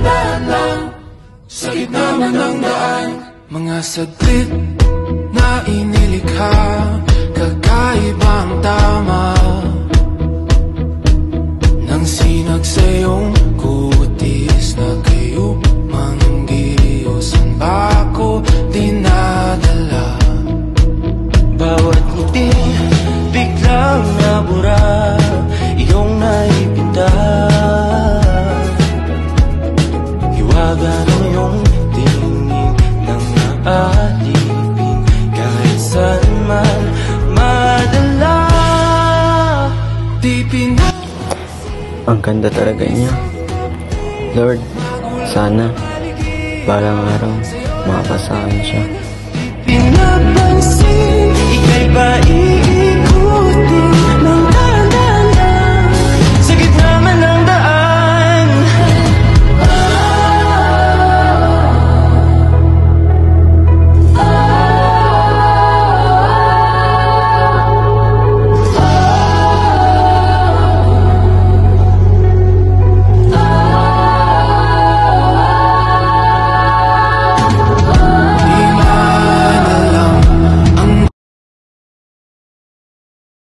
dahan-dahan lang sa gitna man ng daan. Mga saglit na inilikha, kakaibang tama nang sinag sa iyong kutis na kayo manggiyo. San ba ako dinadala? Bawat ngiti biglang nabura, iyong naipinta. Hiwaga ng iyong tingin nang naalipin, kahit saan man madala. Ang ganda talaga niya. Lord, sana balang araw makapasahan siya. Pinapansin, ika'y ba